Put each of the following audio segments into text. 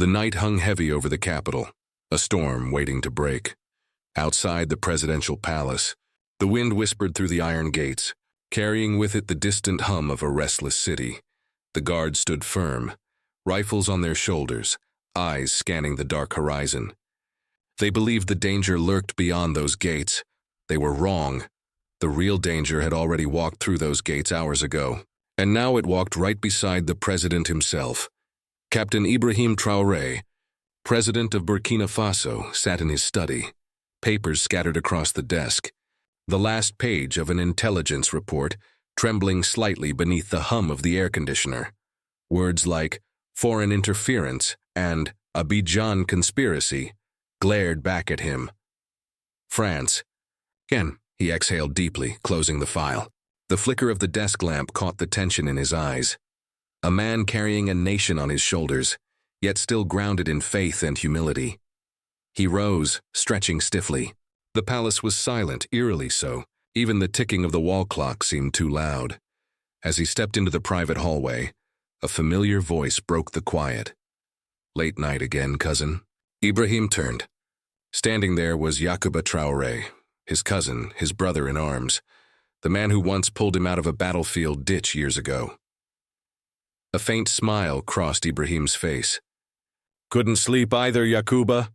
The night hung heavy over the capital, a storm waiting to break. Outside the presidential palace, the wind whispered through the iron gates, carrying with it the distant hum of a restless city. The guards stood firm, rifles on their shoulders, eyes scanning the dark horizon. They believed the danger lurked beyond those gates. They were wrong. The real danger had already walked through those gates hours ago, and now it walked right beside the president himself. Captain Ibrahim Traoré, president of Burkina Faso, sat in his study, papers scattered across the desk, the last page of an intelligence report trembling slightly beneath the hum of the air conditioner. Words like foreign interference and Abidjan conspiracy glared back at him. France. Again, he exhaled deeply, closing the file. The flicker of the desk lamp caught the tension in his eyes. A man carrying a nation on his shoulders, yet still grounded in faith and humility. He rose, stretching stiffly. The palace was silent, eerily so. Even the ticking of the wall clock seemed too loud. As he stepped into the private hallway, a familiar voice broke the quiet. "Late night again, cousin." Ibrahim turned. Standing there was Yacouba Traoré, his cousin, his brother in arms, the man who once pulled him out of a battlefield ditch years ago. A faint smile crossed Ibrahim's face. "Couldn't sleep either, Yacouba?"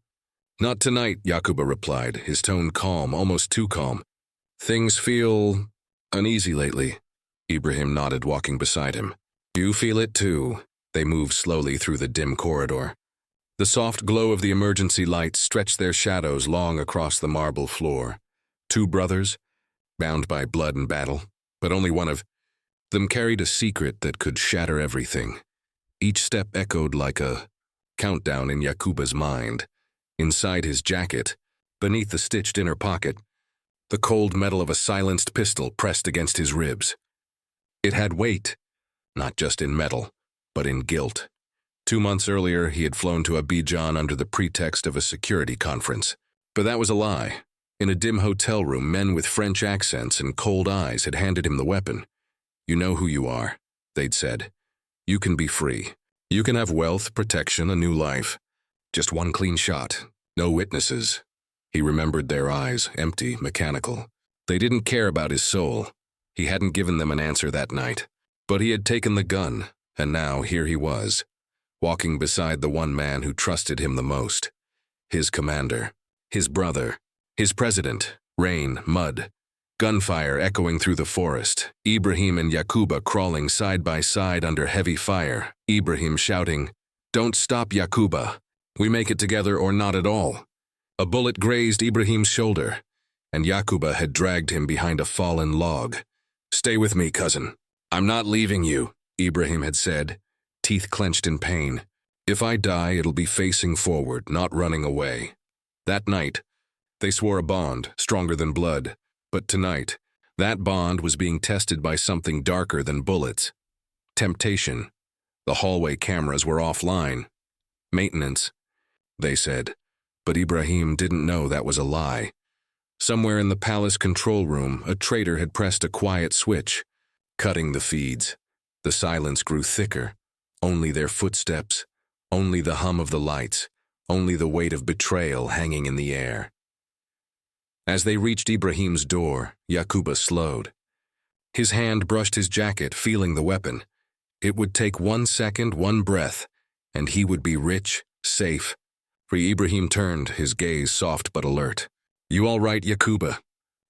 "Not tonight," Yacouba replied, his tone calm, almost too calm. "Things feel uneasy lately." Ibrahim nodded, walking beside him. "You feel it too." They moved slowly through the dim corridor. The soft glow of the emergency lights stretched their shadows long across the marble floor. Two brothers, bound by blood and battle, but only one of them carried a secret that could shatter everything. Each step echoed like a countdown in Yacouba's mind. Inside his jacket, beneath the stitched inner pocket, the cold metal of a silenced pistol pressed against his ribs. It had weight, not just in metal, but in guilt. 2 months earlier, he had flown to Abidjan under the pretext of a security conference. But that was a lie. In a dim hotel room, men with French accents and cold eyes had handed him the weapon. "You know who you are," they'd said. "You can be free. You can have wealth, protection, a new life. Just one clean shot. No witnesses." He remembered their eyes, empty, mechanical. They didn't care about his soul. He hadn't given them an answer that night. But he had taken the gun, and now here he was, walking beside the one man who trusted him the most. His commander, his brother, his president. Rain, mud, gunfire echoing through the forest. Ibrahim and Yacouba crawling side by side under heavy fire. Ibrahim shouting, "Don't stop, Yacouba. We make it together or not at all." A bullet grazed Ibrahim's shoulder, and Yacouba had dragged him behind a fallen log. "Stay with me, cousin. I'm not leaving you," Ibrahim had said, teeth clenched in pain. "If I die, it'll be facing forward, not running away." That night, they swore a bond, stronger than blood. But tonight, that bond was being tested by something darker than bullets. Temptation. The hallway cameras were offline. Maintenance, they said. But Ibrahim didn't know that was a lie. Somewhere in the palace control room, a traitor had pressed a quiet switch, cutting the feeds. The silence grew thicker. Only their footsteps, only the hum of the lights, only the weight of betrayal hanging in the air. As they reached Ibrahim's door, Yacouba slowed. His hand brushed his jacket, feeling the weapon. It would take 1 second, 1 breath, and he would be rich, safe. Ibrahim turned, his gaze soft but alert. "You all right, Yacouba?"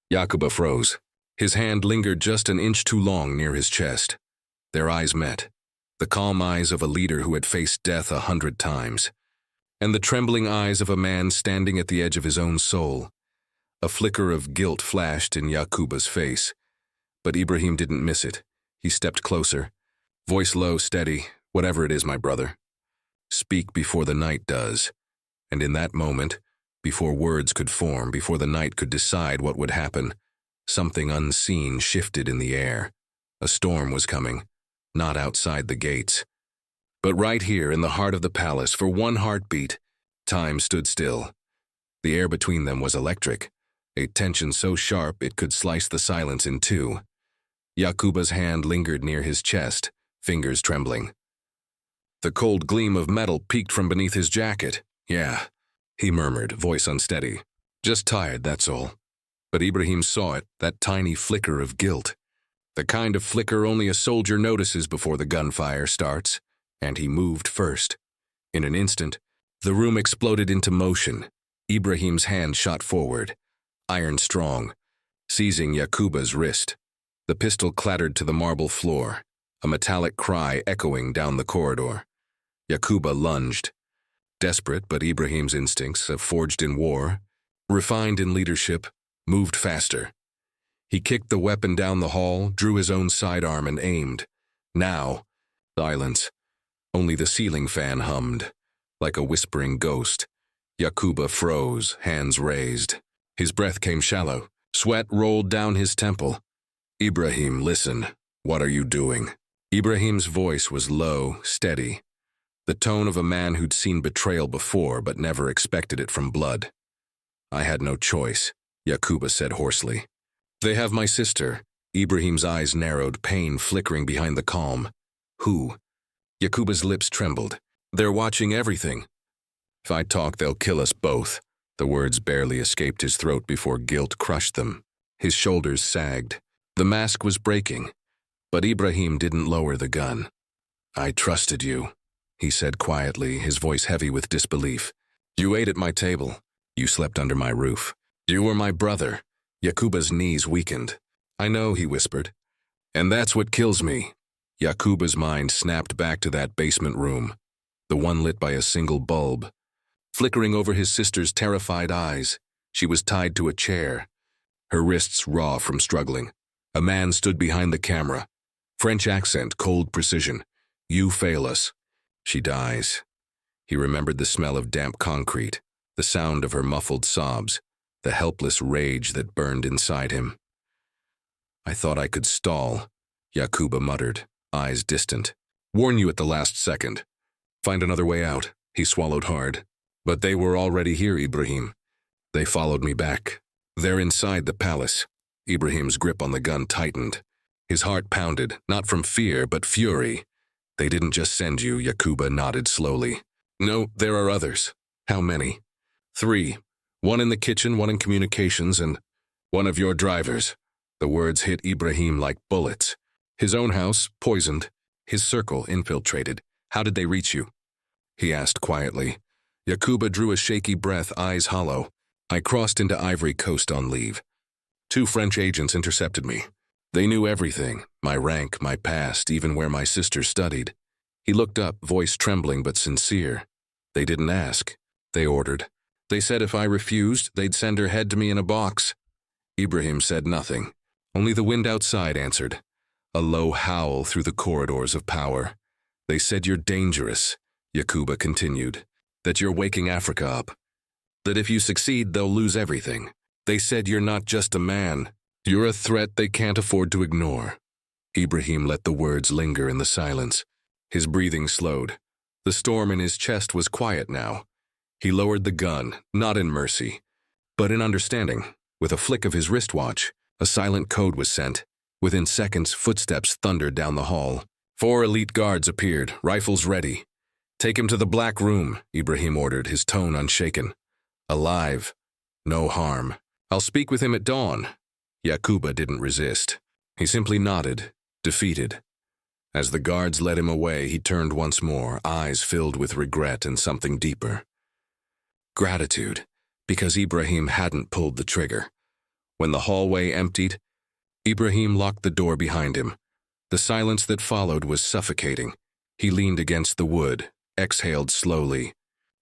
Yacouba froze. His hand lingered just an inch too long near his chest. Their eyes met, the calm eyes of a leader who had faced death 100 times, and the trembling eyes of a man standing at the edge of his own soul. A flicker of guilt flashed in Yacouba's face, but Ibrahim didn't miss it. He stepped closer, voice low, steady. "Whatever it is, my brother, speak before the night does." And in that moment, before words could form, before the night could decide what would happen, something unseen shifted in the air. A storm was coming, not outside the gates, but right here in the heart of the palace. For one heartbeat, time stood still. The air between them was electric, a tension so sharp it could slice the silence in two. Yacouba's hand lingered near his chest, fingers trembling. The cold gleam of metal peeked from beneath his jacket. "Yeah," he murmured, voice unsteady. "Just tired, that's all." But Ibrahim saw it, that tiny flicker of guilt. The kind of flicker only a soldier notices before the gunfire starts, and he moved first. In an instant, the room exploded into motion. Ibrahim's hand shot forward, iron strong, seizing Yakuba's wrist. The pistol clattered to the marble floor, a metallic cry echoing down the corridor. Yakuba lunged. Desperate, but Ibrahim's instincts, forged in war, refined in leadership, moved faster. He kicked the weapon down the hall, drew his own sidearm and aimed. Now, silence. Only the ceiling fan hummed, like a whispering ghost. Yakuba froze, hands raised. His breath came shallow. Sweat rolled down his temple. "Ibrahim, listen. What are you doing?" Ibrahim's voice was low, steady, the tone of a man who'd seen betrayal before but never expected it from blood. "I had no choice," Yakuba said hoarsely. "They have my sister." Ibrahim's eyes narrowed, pain flickering behind the calm. "Who?" Yakuba's lips trembled. "They're watching everything. If I talk, they'll kill us both." The words barely escaped his throat before guilt crushed them. His shoulders sagged. The mask was breaking, but Ibrahim didn't lower the gun. "I trusted you," he said quietly, his voice heavy with disbelief. "You ate at my table. You slept under my roof. You were my brother." Yakuba's knees weakened. "I know," he whispered. "And that's what kills me." Yakuba's mind snapped back to that basement room, the one lit by a single bulb. Flickering over his sister's terrified eyes, she was tied to a chair, her wrists raw from struggling. A man stood behind the camera. French accent, cold precision. "You fail us. She dies." He remembered the smell of damp concrete, the sound of her muffled sobs, the helpless rage that burned inside him. "I thought I could stall," Yakuba muttered, eyes distant. "Warn you at the last second. Find another way out." He swallowed hard. "But they were already here, Ibrahim. They followed me back. They're inside the palace." Ibrahim's grip on the gun tightened. His heart pounded, not from fear, but fury. "They didn't just send you," Yakuba nodded slowly. "No, there are others." "How many?" "3. One in the kitchen, one in communications, and one of your drivers." The words hit Ibrahim like bullets. "His own house, poisoned. His circle, infiltrated. How did they reach you?" he asked quietly. Yakuba drew a shaky breath, eyes hollow. "I crossed into Ivory Coast on leave. 2 French agents intercepted me. They knew everything, my rank, my past, even where my sister studied." He looked up, voice trembling but sincere. "They didn't ask. They ordered. They said if I refused, they'd send her head to me in a box." Ibrahim said nothing. Only the wind outside answered, a low howl through the corridors of power. "They said you're dangerous," Yakuba continued, "that you're waking Africa up, that if you succeed, they'll lose everything. They said you're not just a man. You're a threat they can't afford to ignore." Ibrahim let the words linger in the silence. His breathing slowed. The storm in his chest was quiet now. He lowered the gun, not in mercy, but in understanding. With a flick of his wristwatch, a silent code was sent. Within seconds, footsteps thundered down the hall. 4 elite guards appeared, rifles ready. "Take him to the black room," Ibrahim ordered, his tone unshaken. "Alive. No harm. I'll speak with him at dawn." Yakuba didn't resist. He simply nodded, defeated. As the guards led him away, he turned once more, eyes filled with regret and something deeper. Gratitude, because Ibrahim hadn't pulled the trigger. When the hallway emptied, Ibrahim locked the door behind him. The silence that followed was suffocating. He leaned against the wood, exhaled slowly,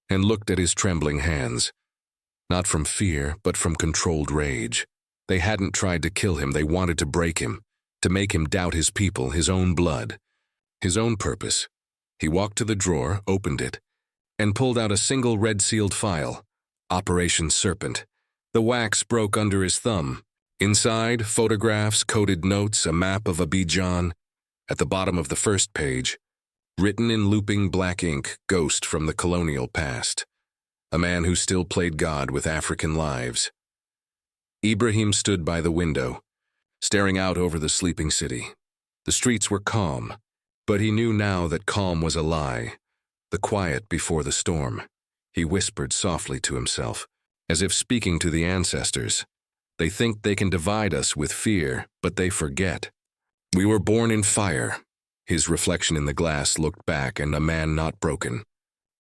and looked at his trembling hands. Not from fear, but from controlled rage. They hadn't tried to kill him, they wanted to break him, to make him doubt his people, his own blood, his own purpose. He walked to the drawer, opened it, and pulled out a single red-sealed file, Operation Serpent. The wax broke under his thumb. Inside, photographs, coded notes, a map of Abidjan. At the bottom of the first page, written in looping black ink, ghost from the colonial past. A man who still played God with African lives. Ibrahim stood by the window, staring out over the sleeping city. The streets were calm, but he knew now that calm was a lie. The quiet before the storm. He whispered softly to himself, as if speaking to the ancestors. They think they can divide us with fear, but they forget. We were born in fire. His reflection in the glass looked back, and a man not broken,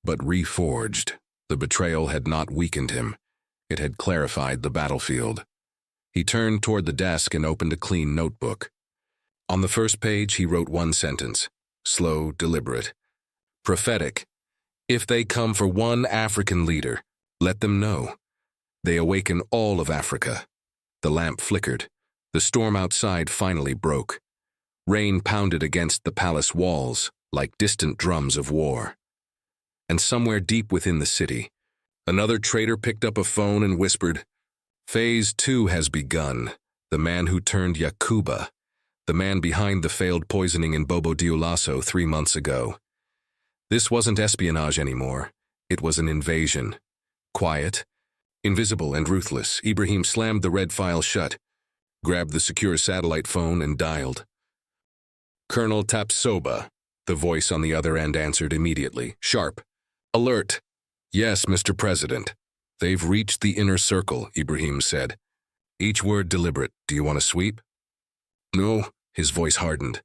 but reforged. The betrayal had not weakened him. It had clarified the battlefield. He turned toward the desk and opened a clean notebook. On the first page, he wrote one sentence, slow, deliberate. Prophetic. If they come for one African leader, let them know. They awaken all of Africa. The lamp flickered. The storm outside finally broke. Rain pounded against the palace walls like distant drums of war. And somewhere deep within the city, another traitor picked up a phone and whispered, Phase 2 has begun. The man who turned Yakuba, the man behind the failed poisoning in Bobo Dioulasso 3 months ago. This wasn't espionage anymore. It was an invasion. Quiet, invisible, and ruthless. Ibrahim slammed the red file shut, grabbed the secure satellite phone, and dialed. Colonel Tapsoba, the voice on the other end answered immediately. Sharp. Alert. Yes, Mr. President. They've reached the inner circle, Ibrahim said. Each word deliberate. Do you want a sweep? No, his voice hardened.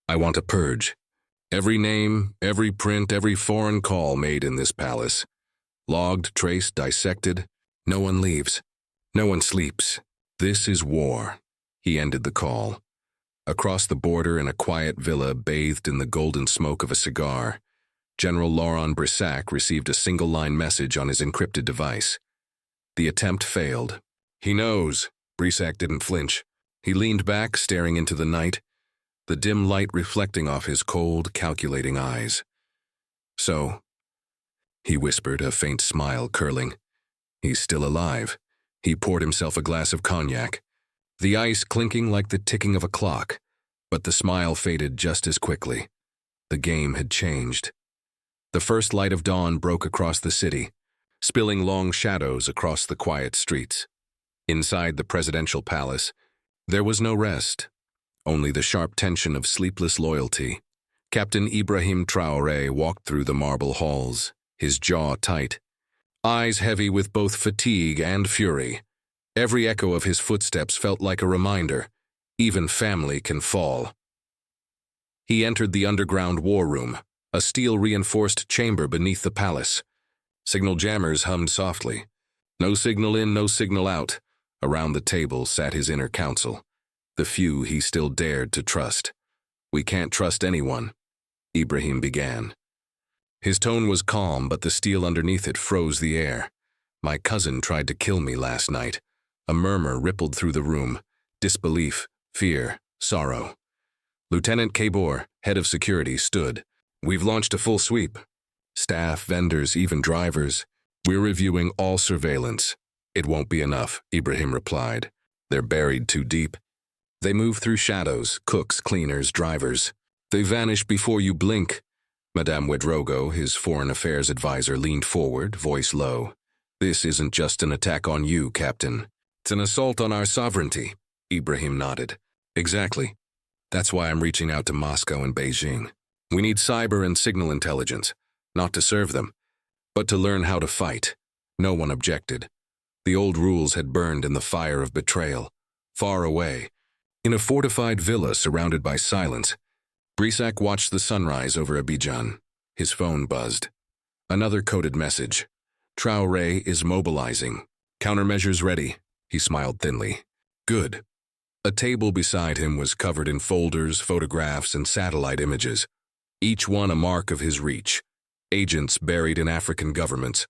I want a purge. Every name, every print, every foreign call made in this palace. Logged, traced, dissected. No one leaves. No one sleeps. This is war. He ended the call. Across the border in a quiet villa bathed in the golden smoke of a cigar, General Laurent Brissac received a single-line message on his encrypted device. The attempt failed. He knows. Brissac didn't flinch. He leaned back, staring into the night, the dim light reflecting off his cold, calculating eyes. So, he whispered, a faint smile curling. He's still alive. He poured himself a glass of cognac, the ice clinking like the ticking of a clock, but the smile faded just as quickly. The game had changed. The first light of dawn broke across the city, spilling long shadows across the quiet streets. Inside the presidential palace, there was no rest, only the sharp tension of sleepless loyalty. Captain Ibrahim Traoré walked through the marble halls, his jaw tight, eyes heavy with both fatigue and fury. Every echo of his footsteps felt like a reminder, even family can fall. He entered the underground war room, a steel-reinforced chamber beneath the palace. Signal jammers hummed softly. No signal in, no signal out. Around the table sat his inner council, the few he still dared to trust. We can't trust anyone, Ibrahim began. His tone was calm, but the steel underneath it froze the air. My cousin tried to kill me last night. A murmur rippled through the room. Disbelief, fear, sorrow. Lieutenant Kabor, head of security, stood. We've launched a full sweep. Staff, vendors, even drivers. We're reviewing all surveillance. It won't be enough, Ibrahim replied. They're buried too deep. They move through shadows, cooks, cleaners, drivers. They vanish before you blink. Madame Wedrogo, his foreign affairs advisor, leaned forward, voice low. This isn't just an attack on you, Captain. It's an assault on our sovereignty. Ibrahim nodded. Exactly. That's why I'm reaching out to Moscow and Beijing. We need cyber and signal intelligence, not to serve them, but to learn how to fight. No one objected. The old rules had burned in the fire of betrayal. Far away, in a fortified villa surrounded by silence, Brissac watched the sunrise over Abidjan. His phone buzzed. Another coded message. Traoré is mobilizing. Countermeasures ready. He smiled thinly. Good. A table beside him was covered in folders, photographs, and satellite images, each one a mark of his reach. Agents buried in African governments,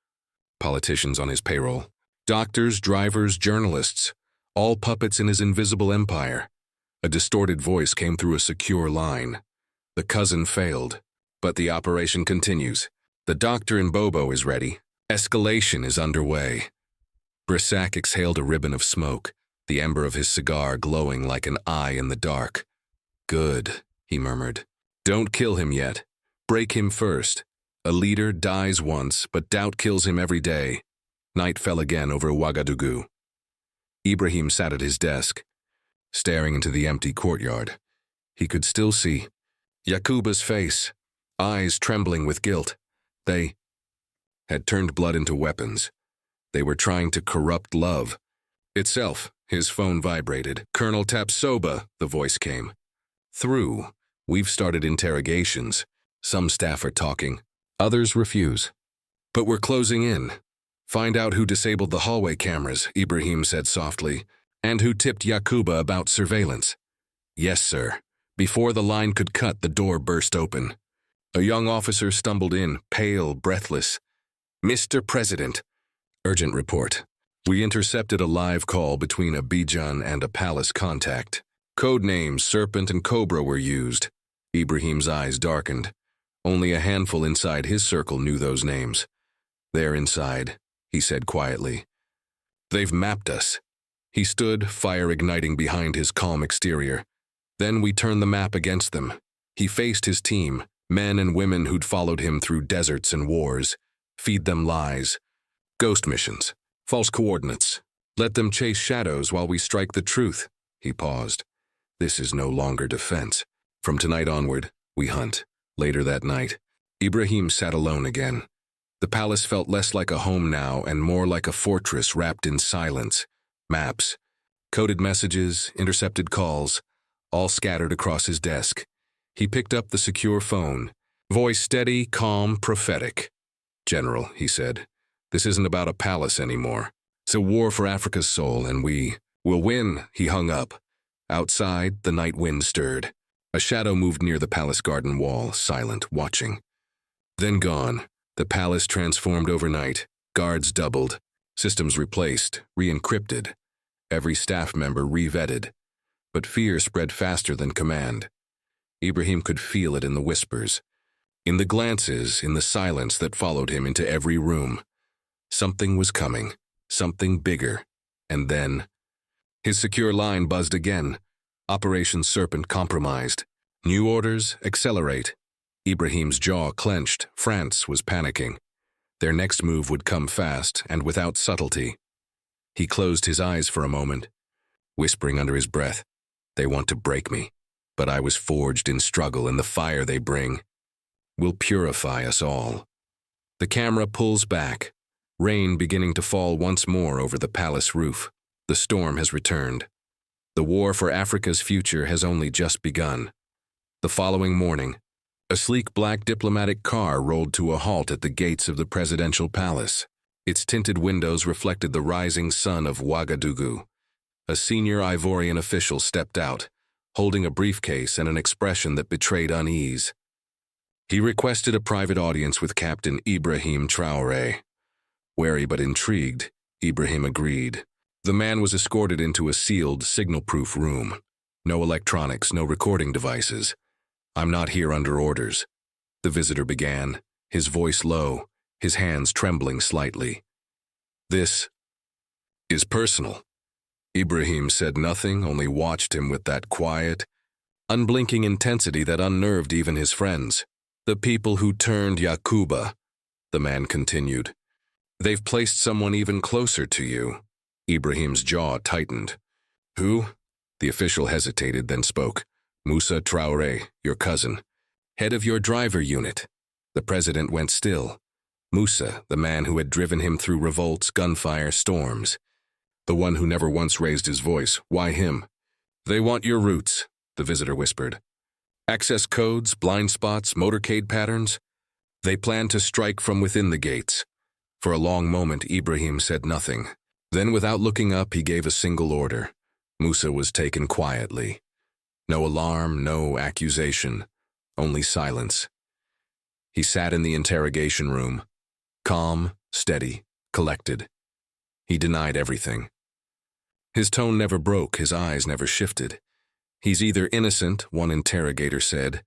politicians on his payroll, doctors, drivers, journalists, all puppets in his invisible empire. A distorted voice came through a secure line. The cousin failed, but the operation continues. The doctor in Bobo is ready. Escalation is underway. Brissac exhaled a ribbon of smoke, the ember of his cigar glowing like an eye in the dark. Good, he murmured. Don't kill him yet. Break him first. A leader dies once, but doubt kills him every day. Night fell again over Ouagadougou. Ibrahim sat at his desk, staring into the empty courtyard. He could still see Yakuba's face, eyes trembling with guilt. They had turned blood into weapons. They were trying to corrupt love itself. His phone vibrated. "Colonel Tapsoba," the voice came. "Through. We've started interrogations. Some staff are talking. Others refuse. But we're closing in. Find out who disabled the hallway cameras," Ibrahim said softly, "and who tipped Yakuba about surveillance." "Yes, sir." Before the line could cut, the door burst open. A young officer stumbled in, pale, breathless. "Mr. President." "Urgent report. We intercepted a live call between Abidjan and a palace contact. Code names Serpent and Cobra were used." Ibrahim's eyes darkened. Only a handful inside his circle knew those names. "They're inside," he said quietly. "They've mapped us." He stood, fire igniting behind his calm exterior. "Then we turned the map against them." He faced his team, men and women who'd followed him through deserts and wars. Feed them lies. Ghost missions. False coordinates. Let them chase shadows while we strike the truth. He paused. "This is no longer defense. From tonight onward, we hunt." Later that night, Ibrahim sat alone again. The palace felt less like a home now and more like a fortress wrapped in silence. Maps, coded messages, intercepted calls, all scattered across his desk. He picked up the secure phone. Voice steady, calm, prophetic. "General," he said, "this isn't about a palace anymore. It's a war for Africa's soul, and we will win." He hung up. Outside, the night wind stirred. A shadow moved near the palace garden wall, silent, watching. Then gone. The palace transformed overnight. Guards doubled. Systems replaced, re-encrypted. Every staff member re-vetted. But fear spread faster than command. Ibrahim could feel it in the whispers, in the glances, in the silence that followed him into every room. Something was coming, something bigger. And then his secure line buzzed again. Operation Serpent compromised. New orders, accelerate. Ibrahim's jaw clenched. France was panicking. Their next move would come fast and without subtlety. He closed his eyes for a moment, whispering under his breath, "They want to break me, but I was forged in struggle, and the fire they bring will purify us all." The camera pulls back, rain beginning to fall once more over the palace roof. The storm has returned. The war for Africa's future has only just begun. The following morning, a sleek black diplomatic car rolled to a halt at the gates of the presidential palace. Its tinted windows reflected the rising sun of Ouagadougou. A senior Ivorian official stepped out, holding a briefcase and an expression that betrayed unease. He requested a private audience with Captain Ibrahim Traoré. Wary but intrigued, Ibrahim agreed. The man was escorted into a sealed, signal-proof room. No electronics, no recording devices. "I'm not here under orders," the visitor began, his voice low, his hands trembling slightly. "This is personal." Ibrahim said nothing, only watched him with that quiet, unblinking intensity that unnerved even his friends. "The people who turned Yakuba," the man continued. "They've placed someone even closer to you." Ibrahim's jaw tightened. "Who?" The official hesitated, then spoke. "Musa Traore, your cousin. Head of your driver unit." The president went still. Musa, the man who had driven him through revolts, gunfire, storms. The one who never once raised his voice. Why him? "They want your routes," the visitor whispered. "Access codes, blind spots, motorcade patterns. They plan to strike from within the gates." For a long moment, Ibrahim said nothing. Then, without looking up, he gave a single order. Musa was taken quietly. No alarm, no accusation, only silence. He sat in the interrogation room, calm, steady, collected. He denied everything. His tone never broke, his eyes never shifted. "He's either innocent," one interrogator said,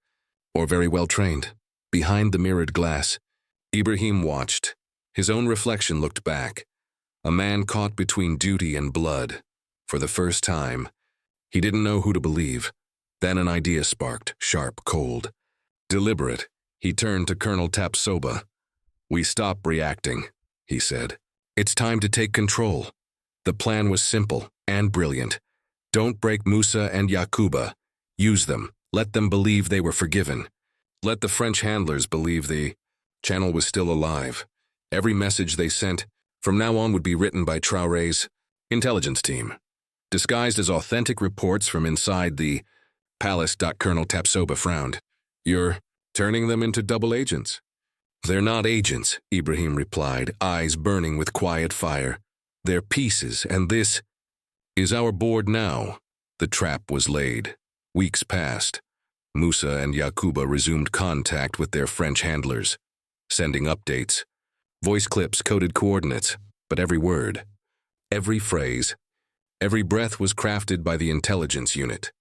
"or very well trained." Behind the mirrored glass, Ibrahim watched. His own reflection looked back. A man caught between duty and blood. For the first time, he didn't know who to believe. Then an idea sparked, sharp, cold. Deliberate, he turned to Colonel Tapsoba. "We stop reacting," he said. "It's time to take control." The plan was simple and brilliant. Don't break Musa and Yakuba. Use them. Let them believe they were forgiven. Let the French handlers believe the Channel was still alive. Every message they sent from now on would be written by Traoré's intelligence team, disguised as authentic reports from inside the palace. Colonel Tapsoba frowned. You're turning them into double agents. They're not agents, Ibrahim replied, eyes burning with quiet fire. They're pieces, and this is our board now. The trap was laid. Weeks passed. Musa and Yakuba resumed contact with their French handlers, sending updates. Voice clips coded coordinates, but every word, every phrase, every breath was crafted by the intelligence unit.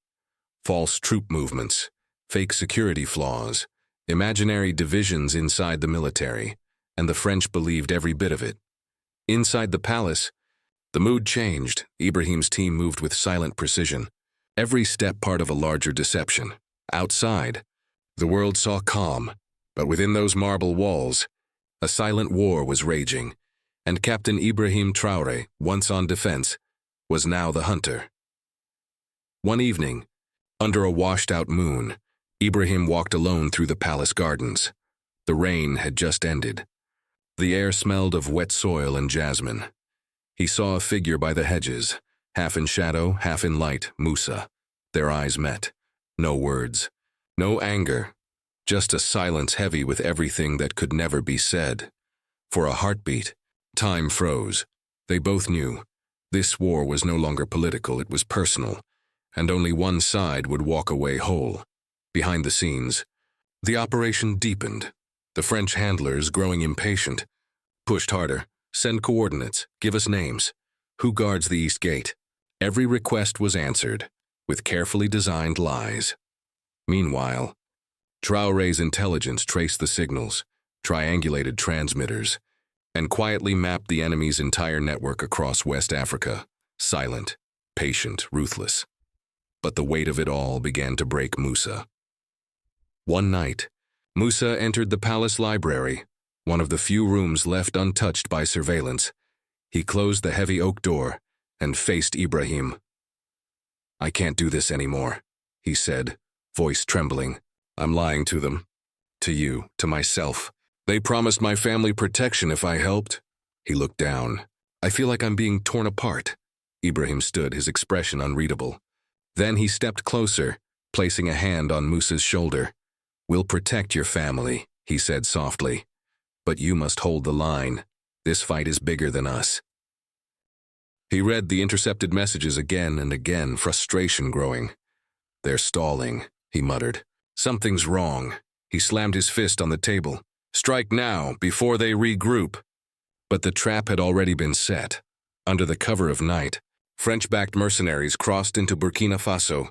False troop movements, fake security flaws, imaginary divisions inside the military, and the French believed every bit of it. Inside the palace, the mood changed. Ibrahim's team moved with silent precision, every step part of a larger deception. Outside, the world saw calm, but within those marble walls, a silent war was raging, and Captain Ibrahim Traoré, once on defense, was now the hunter. One evening, under a washed-out moon, Ibrahim walked alone through the palace gardens. The rain had just ended. The air smelled of wet soil and jasmine. He saw a figure by the hedges, half in shadow, half in light, Musa. Their eyes met. No words, no anger, just a silence heavy with everything that could never be said. For a heartbeat, time froze. They both knew. This war was no longer political, it was personal, and only one side would walk away whole. Behind the scenes, the operation deepened. The French handlers, growing impatient, pushed harder. Send coordinates, give us names. Who guards the east gate? Every request was answered, with carefully designed lies. Meanwhile, Traoré's intelligence traced the signals, triangulated transmitters, and quietly mapped the enemy's entire network across West Africa, silent, patient, ruthless. But the weight of it all began to break Musa. One night, Musa entered the palace library, one of the few rooms left untouched by surveillance. He closed the heavy oak door and faced Ibrahim. I can't do this anymore, he said, voice trembling. I'm lying to them. To you, to myself. They promised my family protection if I helped. He looked down. I feel like I'm being torn apart. Ibrahim stood, his expression unreadable. Then he stepped closer, placing a hand on Musa's shoulder. We'll protect your family, he said softly. But you must hold the line. This fight is bigger than us. He read the intercepted messages again and again, frustration growing. They're stalling, he muttered. Something's wrong. He slammed his fist on the table. Strike now, before they regroup. But the trap had already been set. Under the cover of night, French-backed mercenaries crossed into Burkina Faso.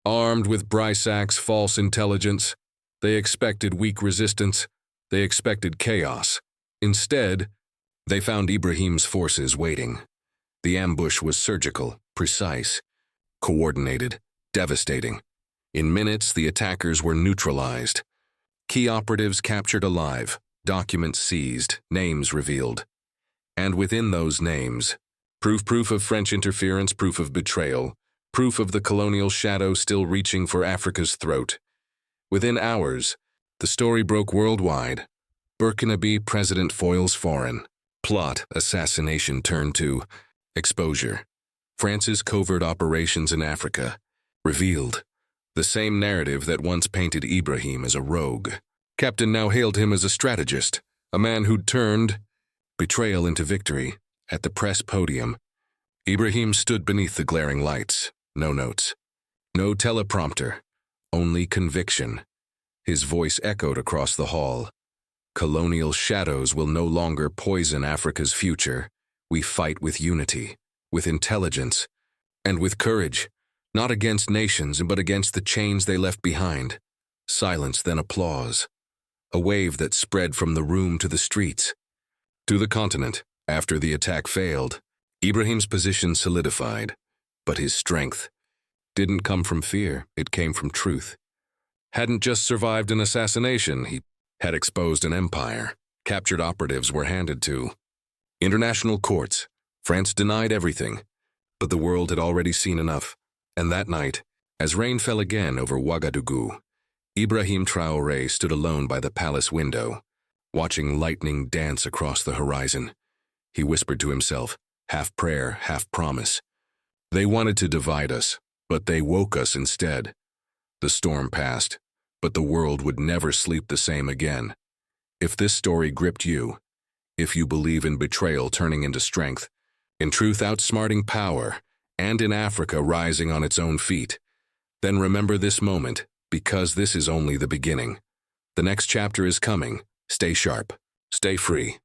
Armed with Brysack's false intelligence, they expected weak resistance. They expected chaos. Instead, they found Ibrahim's forces waiting. The ambush was surgical, precise, coordinated, devastating. In minutes, the attackers were neutralized. Key operatives captured alive, documents seized, names revealed. And within those names, proof of French interference, proof of betrayal, proof of the colonial shadow still reaching for Africa's throat. Within hours, the story broke worldwide. Burkina President foils foreign. Plot, assassination turned to exposure. France's covert operations in Africa revealed. The same narrative that once painted Ibrahim as a rogue. Captain now hailed him as a strategist, a man who'd turned betrayal into victory. At the press podium, Ibrahim stood beneath the glaring lights. No notes. No teleprompter. Only conviction. His voice echoed across the hall. Colonial shadows will no longer poison Africa's future. We fight with unity, with intelligence, and with courage. Not against nations, but against the chains they left behind. Silence, then applause. A wave that spread from the room to the streets. To the continent, after the attack failed, Ibrahim's position solidified. But his strength didn't come from fear, it came from truth. Hadn't just survived an assassination, he had exposed an empire. Captured operatives were handed to international courts. France denied everything, but the world had already seen enough. And that night, as rain fell again over Ouagadougou, Ibrahim Traoré stood alone by the palace window. watching lightning dance across the horizon. He whispered to himself, half prayer, half promise. They wanted to divide us, but they woke us instead. The storm passed, but the world would never sleep the same again. If this story gripped you, if you believe in betrayal turning into strength, in truth outsmarting power, and in Africa rising on its own feet, then remember this moment, because this is only the beginning. The next chapter is coming. Stay sharp. Stay free.